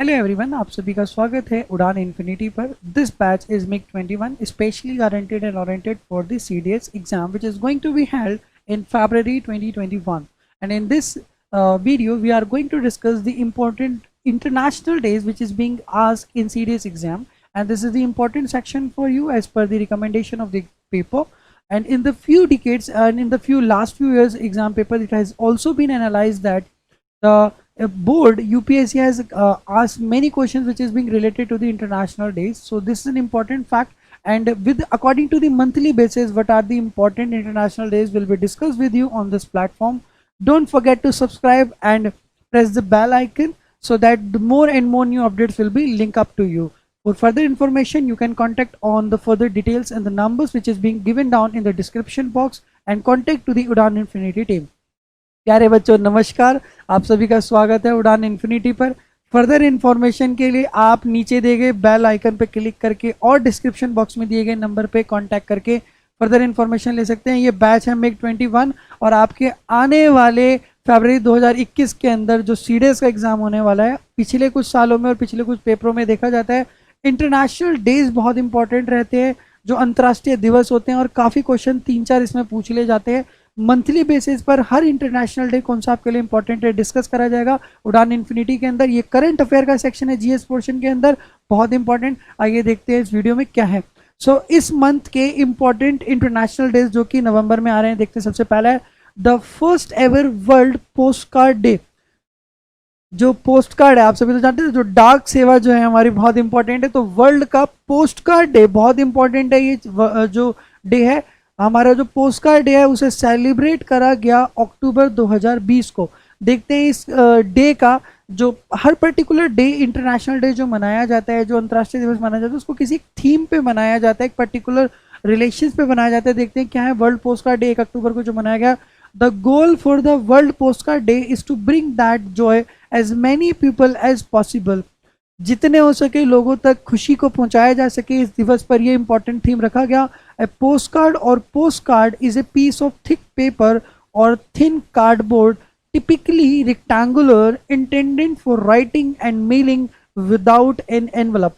Hello everyone, आप सभी का स्वागत है उड़ान इन्फिनिटी पर। This batch is MiG 21 specially guaranteed and oriented for the CDS exam which is going to be held in February 2021, and in this video we are going to discuss the important international days which is being asked in CDS exam, and this is the important section for you as per the recommendation of the paper. And in the few decades and in the few last few years exam paper, it has also been analyzed that the board UPSC has asked many questions which is being related to the international days. So this is an important fact, and with according to the monthly basis what are the important international days will be discussed with you on this platform. Don't forget to subscribe and press the bell icon so that the more and more new updates will be linked up to you. For further information you can contact on the further details and the numbers which is being given down in the description box, and contact to the Udan Infinity team. प्यारे बच्चों नमस्कार, आप सभी का स्वागत है उड़ान infinity पर। फर्दर इन्फॉर्मेशन के लिए आप नीचे दिए गए बेल आइकन पर क्लिक करके और डिस्क्रिप्शन बॉक्स में दिए गए नंबर पे कांटेक्ट करके फर्दर इन्फॉर्मेशन ले सकते हैं। ये बैच है मिग 21 और आपके आने वाले फरवरी 2021 के अंदर जो सीडीएस का एग्जाम होने वाला है, पिछले कुछ सालों में और पिछले कुछ पेपरों में देखा जाता है इंटरनेशनल डेज बहुत इंपॉर्टेंट रहते हैं, जो अंतर्राष्ट्रीय दिवस होते हैं, और काफ़ी क्वेश्चन 3-4 इसमें पूछ ले जाते हैं। मंथली बेसिस पर हर इंटरनेशनल डे कौन सा आपके लिए इंपॉर्टेंट है डिस्कस करा जाएगा उड़ान इन्फिनिटी के अंदर। ये करंट अफेयर का सेक्शन है जीएस पोर्शन के अंदर, बहुत इंपॉर्टेंट। आइए देखते हैं इस वीडियो में क्या है। इस मंथ के इंपॉर्टेंट इंटरनेशनल डेज जो कि नवंबर में आ रहे हैं, देखते हैं। सबसे पहला है the first ever world post card day. जो पोस्ट कार्ड है आप सभी तो जानते हैं, जो डाक सेवा जो है हमारी बहुत इंपॉर्टेंट है, तो वर्ल्ड का पोस्ट कार्ड डे बहुत इंपॉर्टेंट है। ये जो डे है हमारा, जो पोस्ट कार्ड डे है, उसे सेलिब्रेट करा गया अक्टूबर 2020 को। देखते हैं इस डे का, जो हर पर्टिकुलर डे इंटरनेशनल डे जो मनाया जाता है, जो अंतर्राष्ट्रीय दिवस मनाया जाता है, उसको किसी थीम पे मनाया जाता है, एक पर्टिकुलर रिलेशंस पे मनाया जाता है। देखते हैं क्या है वर्ल्ड पोस्ट कार्ड डे 1 अक्टूबर को जो मनाया गया। The goal for the world post card day is to bring that joy as many people as possible. जितने हो सके लोगों तक खुशी को पहुंचाया जा सके, इस दिवस पर यह इंपॉर्टेंट थीम रखा गया। ए पोस्ट कार्ड और postcard is a piece of thick paper और thin cardboard, typically rectangular, intended for writing and mailing without an envelope.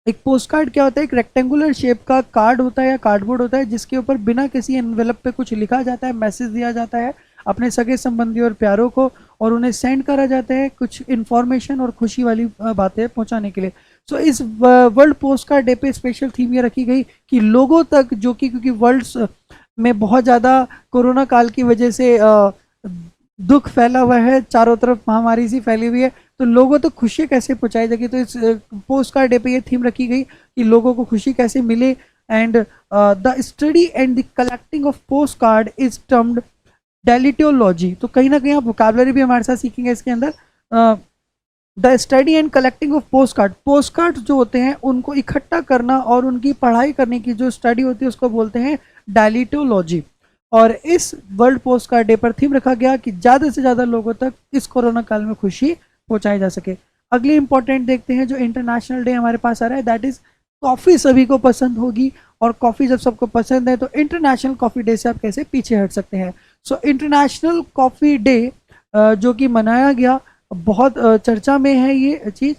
एक पोस्ट कार्ड क्या होता है? एक रेक्टेंगुलर शेप का कार्ड होता है या कार्डबोर्ड होता है, जिसके ऊपर बिना किसी एनवेलप पे कुछ लिखा जाता है, मैसेज दिया जाता है अपने सगे संबंधी और प्यारों को, और उन्हें सेंड करा जाता है कुछ इन्फॉर्मेशन और खुशी वाली बातें पहुंचाने के लिए। इस वर्ल्ड पोस्ट कार्ड डे पे स्पेशल थीम ये रखी गई कि लोगों तक, जो कि क्योंकि वर्ल्ड में बहुत ज़्यादा कोरोना काल की वजह से दुख फैला हुआ है, चारों तरफ महामारी सी फैली हुई है, तो लोगों तक खुशी कैसे पहुंचाई जाएगी। तो इस पोस्ट कार्ड डे पे ये थीम रखी गई कि लोगों को खुशी कैसे मिले। And the study and the collecting of postcard is termed deltiology. तो कहीं ना कहीं आप वोकैबुलरी भी हमारे साथ सीखेंगे इसके अंदर। The study and collecting of post card जो होते हैं उनको इकट्ठा करना और उनकी पढ़ाई करने की जो स्टडी होती है उसको बोलते हैं डेलिटोलॉजी। और इस वर्ल्ड पोस्ट कार्ड डे पर थीम रखा गया कि ज़्यादा से ज़्यादा लोगों तक इस कोरोना काल में खुशी पहुंचाई जा सके। अगली इंपॉर्टेंट देखते हैं जो इंटरनेशनल डे हमारे पास आ रहा है, दैट इज कॉफ़ी। सभी को पसंद होगी, और कॉफ़ी जब सबको पसंद है तो इंटरनेशनल कॉफ़ी डे से आप कैसे पीछे हट सकते हैं। इंटरनेशनल कॉफ़ी डे जो कि मनाया गया, बहुत चर्चा में है ये चीज़।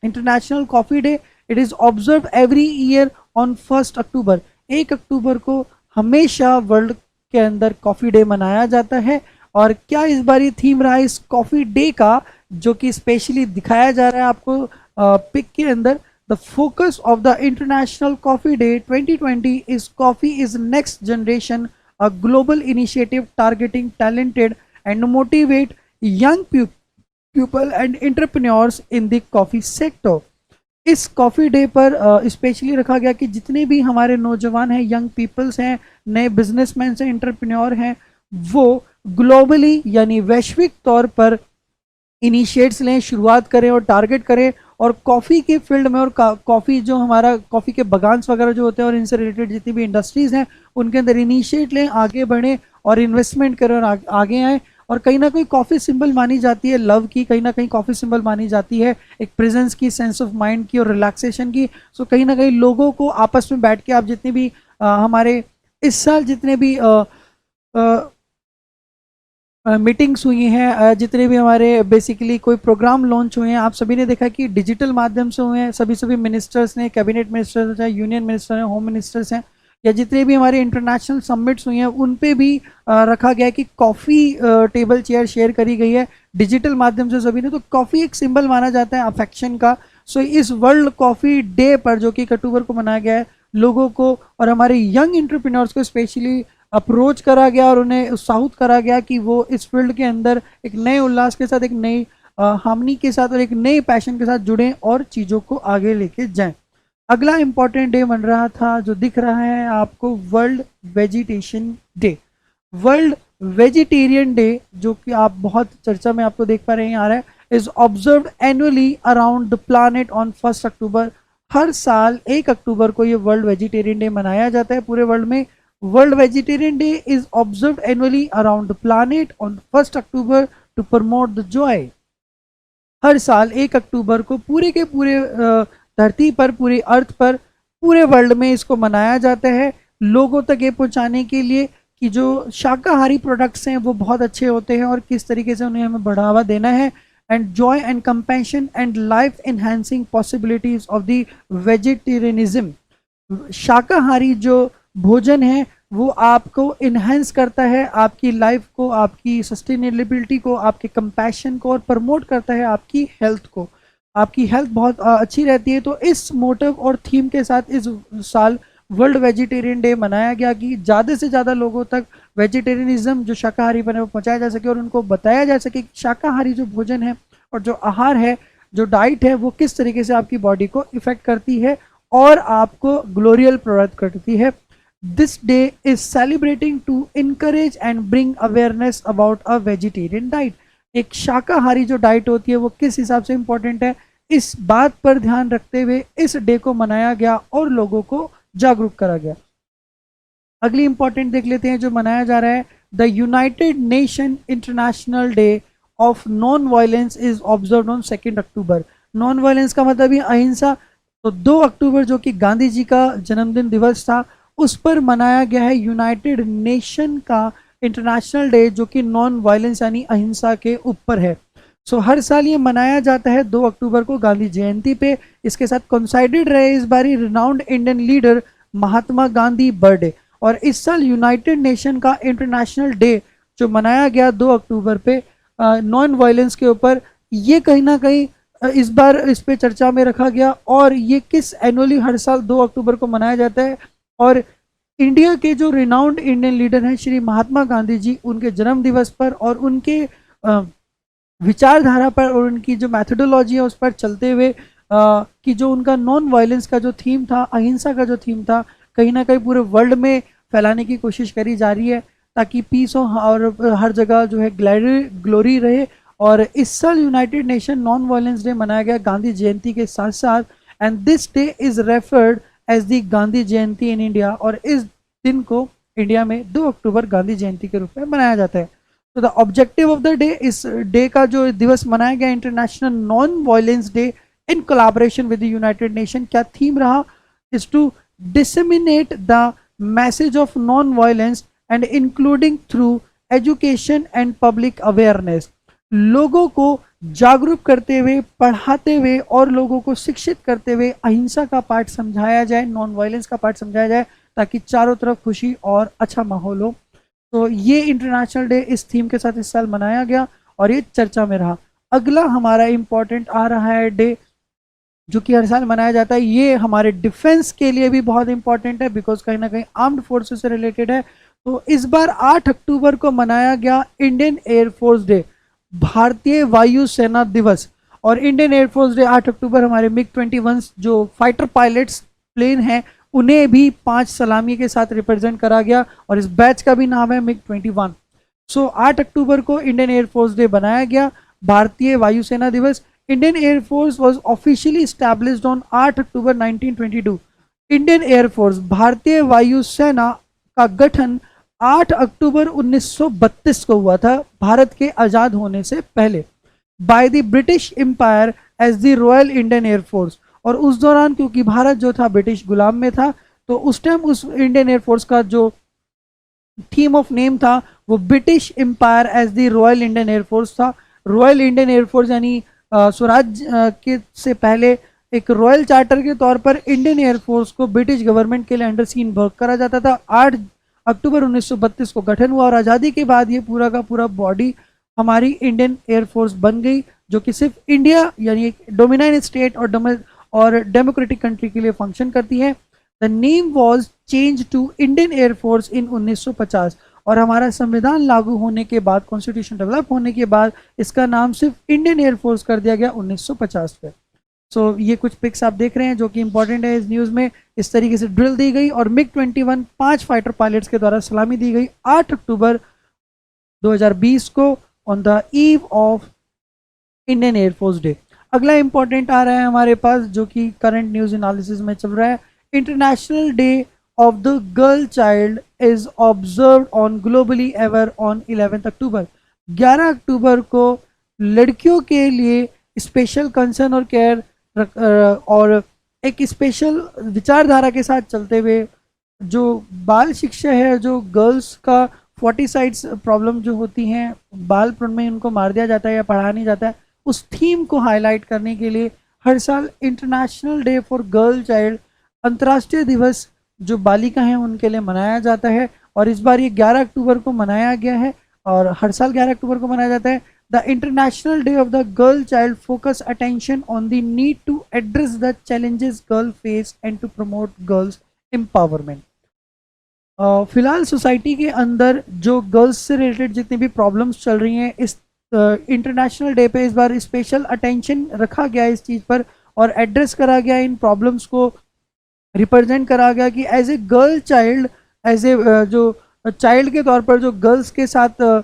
International coffee day it is observe every year on 1 October. 1 अक्टूबर को हमेशा वर्ल्ड के अंदर कॉफ़ी डे मनाया जाता है। और क्या इस बार ये थीम रहा इस कॉफ़ी डे का, जो कि स्पेशली दिखाया जा रहा है आपको पिक के अंदर। The focus of the international coffee day 2020 is coffee is next generation, a global initiative targeting talented and motivate young people and entrepreneurs in the coffee sector। इस कॉफ़ी डे पर specially रखा गया कि जितने भी हमारे नौजवान हैं, यंग पीपल्स हैं, नए बिजनेसमैन हैं, एंटरप्रेन्योर हैं, वो ग्लोबली यानी वैश्विक तौर पर इनिशिएट्स लें, शुरुआत करें और टारगेट करें, और कॉफ़ी के फील्ड में और कॉफ़ी जो हमारा कॉफ़ी के बगान्स वगैरह जो होते हैं और इनसे रिलेटेड जितनी भी इंडस्ट्रीज़ हैं उनके अंदर इनिशिएट लें, आगे बढ़ें और इन्वेस्टमेंट करें और आगे आएँ। और कहीं ना कहीं कॉफ़ी सिंबल मानी जाती है लव की, कहीं ना कहीं कॉफ़ी सिंबल मानी जाती है एक प्रेजेंस की, सेंस ऑफ माइंड की और रिलैक्सेशन की। कहीं ना कहीं लोगों को आपस में बैठ के आप जितने भी हमारे इस साल जितने भी मीटिंग्स हुई हैं, जितने भी हमारे बेसिकली कोई प्रोग्राम लॉन्च हुए हैं, आप सभी ने देखा कि डिजिटल माध्यम से हुए हैं। सभी मिनिस्टर्स ने, कैबिनेट मिनिस्टर्स हैं, यूनियन मिनिस्टर हैं, होम मिनिस्टर्स हैं, या जितने भी हमारे इंटरनेशनल समिट्स हुई हैं उन पे भी रखा गया है कि कॉफ़ी टेबल चेयर शेयर करी गई है डिजिटल माध्यम से सभी ने। तो कॉफ़ी एक सिंबल माना जाता है अफेक्शन का। सो इस वर्ल्ड कॉफ़ी डे पर, जो कि 1 अक्टूबर को मनाया गया है, लोगों को और हमारे यंग एंटरप्रेन्योर्स को स्पेशली अप्रोच करा गया और उन्हें उत्साहित करा गया कि वो इस फील्ड के अंदर एक नए उल्लास के साथ, एक नई हार्मनी के साथ और एक नए पैशन के साथ जुड़ें और चीज़ों को आगे लेके जाएं। अगला इंपॉर्टेंट डे बन रहा था जो दिख रहा है आपको, world vegetation day. World vegetarian day, जो कि आप बहुत चर्चा में आपको देख पा रहे हैं आ रहा है, is observed annually around the planet on 1 अक्टूबर। हर साल 1 अक्टूबर को ये वर्ल्ड वेजिटेरियन डे मनाया जाता है पूरे वर्ल्ड में। World vegetarian day is observed annually around the planet on 1 October to promote the joy. हर साल 1 अक्टूबर को पूरे के पूरे धरती पर, पूरी अर्थ पर, पूरे वर्ल्ड में इसको मनाया जाता है लोगों तक ये पहुंचाने के लिए कि जो शाकाहारी प्रोडक्ट्स हैं वो बहुत अच्छे होते हैं और किस तरीके से उन्हें हमें बढ़ावा देना है। And Joy and compassion and life enhancing possibilities of the vegetarianism. शाकाहारी जो भोजन है वो आपको इन्हेंस करता है, आपकी लाइफ को, आपकी सस्टेनेबिलिटी को, आपके कंपैशन को, और प्रमोट करता है आपकी हेल्थ को। आपकी हेल्थ बहुत अच्छी रहती है। तो इस मोटिव और थीम के साथ इस साल वर्ल्ड वेजिटेरियन डे मनाया गया कि ज़्यादा से ज़्यादा लोगों तक वेजिटेरियनिज्म, जो शाकाहारी बने, वो पहुँचाया जा सके और उनको बताया जा सके कि शाकाहारी जो भोजन है और जो आहार है, जो डाइट है, वो किस तरीके से आपकी बॉडी को इफेक्ट करती है और आपको ग्लोरियल प्रदान करती है। This day is celebrating to encourage and bring awareness about a vegetarian diet. एक शाकाहारी जो डाइट होती है वो किस हिसाब से इंपॉर्टेंट है, इस बात पर ध्यान रखते हुए इस डे को मनाया गया और लोगों को जागरूक करा गया। अगली इंपॉर्टेंट देख लेते हैं जो मनाया जा रहा है, the united nation international day of non violence is observe on 2 October. Non violence का मतलब ही अहिंसा। तो 2 अक्टूबर जो कि गांधी जी का जन्मदिन दिवस था, उस पर मनाया गया है यूनाइटेड नेशन का इंटरनेशनल डे, जो कि नॉन वायलेंस यानी अहिंसा के ऊपर है। सो हर साल ये मनाया जाता है 2 अक्टूबर को, गांधी जयंती पे। इसके साथ कोइंसाइडेड रहे इस बारी renowned Indian leader Mahatma Gandhi birthday. और इस साल यूनाइटेड नेशन का इंटरनेशनल डे जो मनाया गया 2 अक्टूबर पे नॉन वायलेंस के ऊपर, ये कहीं ना कहीं इस बार इस पे चर्चा में रखा गया। और ये किस एनुअली हर साल 2 अक्टूबर को मनाया जाता है, और इंडिया के जो रिनाउंड इंडियन लीडर हैं श्री महात्मा गांधी जी, उनके जन्म दिवस पर और उनके विचारधारा पर और उनकी जो मैथोडोलॉजी है उस पर चलते हुए कि जो उनका नॉन वायलेंस का जो थीम था, अहिंसा का जो थीम था, कहीं ना कहीं पूरे वर्ल्ड में फैलाने की कोशिश करी जा रही है ताकि पीस हो और हर जगह जो है ग्लोरी रहे। और इस साल united nation non violence day मनाया गया गांधी जयंती के साथ साथ। And this day is referred as the Gandhi Jayanti in India. और इस दिन को इंडिया में 2 अक्टूबर गांधी जयंती के रूप में मनाया जाता है। तो the objective of the day, इस डे का जो दिवस मनाया गया international non violence day in collaboration with the united nation, क्या थीम रहा, is to disseminate the message of non violence and including through education and public awareness. लोगों को जागरूक करते हुए, पढ़ाते हुए और लोगों को शिक्षित करते हुए अहिंसा का पाठ समझाया जाए, नॉन वायलेंस का पाठ समझाया जाए, ताकि चारों तरफ खुशी और अच्छा माहौल हो। तो ये इंटरनेशनल डे इस थीम के साथ इस साल मनाया गया और ये चर्चा में रहा। अगला हमारा इंपॉर्टेंट आ रहा है डे जो कि हर साल मनाया जाता है, ये हमारे डिफेंस के लिए भी बहुत इंपॉर्टेंट है बिकॉज कहीं ना कहीं आर्म्ड फोर्सेस से रिलेटेड है। तो इस बार 8 अक्टूबर को मनाया गया इंडियन एयरफोर्स डे, भारतीय वायुसेना दिवस। और इंडियन एयरफोर्स डे 8 अक्टूबर हमारे MiG-21 जो फाइटर पायलट्स प्लेन हैं उन्हें भी 5 सलामी के साथ रिप्रेजेंट करा गया और इस बैच का भी नाम है MiG-21। सो 8 अक्टूबर को इंडियन एयरफोर्स डे बनाया गया, भारतीय वायुसेना दिवस। Indian air force was officially established on 8 October 1922। Indian air force, भारतीय वायुसेना का गठन 8 अक्टूबर 1932 को हुआ था, भारत के आजाद होने से पहले, by the British empire as the royal Indian air force. और उस दौरान क्योंकि भारत जो था ब्रिटिश गुलाम में था, तो उस टाइम उस इंडियन एयरफोर्स का जो थीम ऑफ नेम था वो British empire as the royal Indian air force था। रॉयल इंडियन एयरफोर्स यानी स्वराज के से पहले एक रॉयल चार्टर के तौर पर इंडियन एयरफोर्स को ब्रिटिश गवर्नमेंट के लिए अंडर सीन वर्क करा जाता था। 8 अक्टूबर 1932 को गठन हुआ और आज़ादी के बाद ये पूरा का पूरा बॉडी हमारी इंडियन एयरफोर्स बन गई, जो कि सिर्फ इंडिया यानी एक डोमिनाइन स्टेट और डेमोक्रेटिक कंट्री के लिए फंक्शन करती है। The name was change to Indian air force in 1950 और हमारा संविधान लागू होने के बाद, कॉन्स्टिट्यूशन डेवलप होने के बाद इसका नाम सिर्फ इंडियन एयरफोर्स कर दिया गया 1950 पे। सो ये कुछ पिक्स आप देख रहे हैं जो कि इंपॉर्टेंट है। इस न्यूज़ में इस तरीके से ड्रिल दी गई और मिग 21 5 फाइटर पायलट्स के द्वारा सलामी दी गई 8 अक्टूबर 2020 को on the eve of Indian air force day. अगला इंपॉर्टेंट आ रहा है हमारे पास जो कि करंट न्यूज़ एनालिसिस में चल रहा है। International day of the girl child is observed on globally ever on 11 अक्टूबर। 11 अक्टूबर को लड़कियों के लिए स्पेशल कंसर्न और केयर और एक स्पेशल विचारधारा के साथ चलते हुए जो बाल शिक्षा है, जो गर्ल्स का 40 साइड्स प्रॉब्लम जो होती हैं बालपन में उनको मार दिया जाता है या पढ़ा नहीं जाता है, उस थीम को हाईलाइट करने के लिए हर साल international day for girl child, अंतर्राष्ट्रीय दिवस जो बालिका हैं उनके लिए मनाया जाता है। और इस बार ये 11 अक्टूबर को मनाया गया है और हर साल 11 अक्टूबर को मनाया जाता है। The International Day of the Girl Child focus attention on the need to address the challenges girls face and to promote girls empowerment. फिलहाल सोसाइटी के अंदर जो गर्ल्स से रिलेटेड जितनी भी प्रॉब्लम्स चल रही हैं, इस इंटरनेशनल डे पे इस बार स्पेशल अटेंशन रखा गया इस चीज़ पर और एड्रेस करा गया, इन प्रॉब्लम्स को रिप्रेजेंट करा गया कि as a girl child, as a जो चाइल्ड के तौर पर जो गर्ल्स के साथ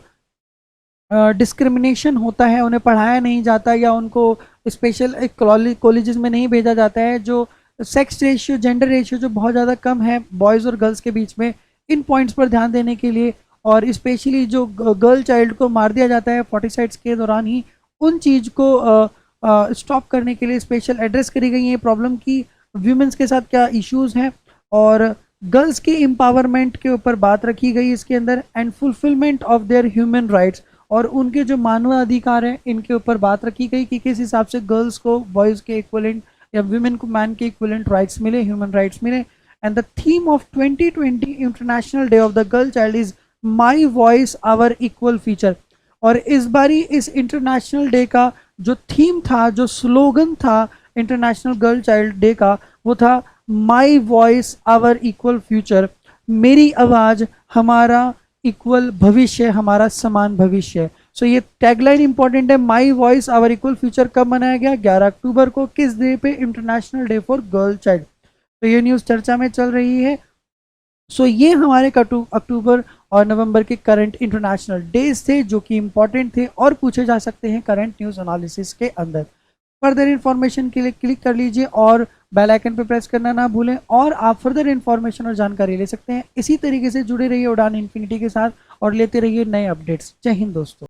डिस्क्रिमिनेशन होता है, उन्हें पढ़ाया नहीं जाता या उनको स्पेशल कॉलेजेस में नहीं भेजा जाता है, जो सेक्स रेशियो, जेंडर रेशियो जो बहुत ज़्यादा कम है बॉयज़ और गर्ल्स के बीच में, इन पॉइंट्स पर ध्यान देने के लिए और स्पेशली जो गर्ल चाइल्ड को मार दिया जाता है 40 साइड्स के दौरान ही, उन चीज़ को स्टॉप करने के लिए स्पेशल एड्रेस करी गई है प्रॉब्लम की वीमेंस के साथ क्या इश्यूज़ हैं और गर्ल्स के एम्पावरमेंट के ऊपर बात रखी गई इसके अंदर and fulfilment of their human rights और उनके जो मानव अधिकार हैं इनके ऊपर बात रखी गई कि किस हिसाब से गर्ल्स को बॉयज़ के इक्वलेंट या वीमेन को मैन के इक्वलेंट राइट्स मिले, ह्यूमन राइट्स मिले। And the theme of 2020 international day of the girl child is my voice our equal future. और इस बारी इस इंटरनेशनल डे का जो थीम था, जो स्लोगन था इंटरनेशनल गर्ल चाइल्ड डे का, वो था my voice our equal future, मेरी आवाज़ हमारा इक्वल भविष्य, हमारा समान भविष्य। सो ये टैगलाइन इंपॉर्टेंट है, my voice our equal future. कब मनाया गया? 11 अक्टूबर को। किस डे पे? International day for girl child. तो ये न्यूज़ चर्चा में चल रही है। सो ये हमारे अक्टूबर और नवंबर के करंट इंटरनेशनल डेज थे जो कि इंपॉर्टेंट थे और पूछे जा सकते हैं करंट न्यूज़ एनालिसिस के अंदर। फर्दर इन्फॉर्मेशन के लिए क्लिक कर लीजिए और बेल आइकन पर प्रेस करना ना भूलें और आप फर्दर इन्फॉर्मेशन और जानकारी ले सकते हैं। इसी तरीके से जुड़े रहिए उड़ान इन्फिनिटी के साथ और लेते रहिए नए अपडेट्स। जय हिंद दोस्तों।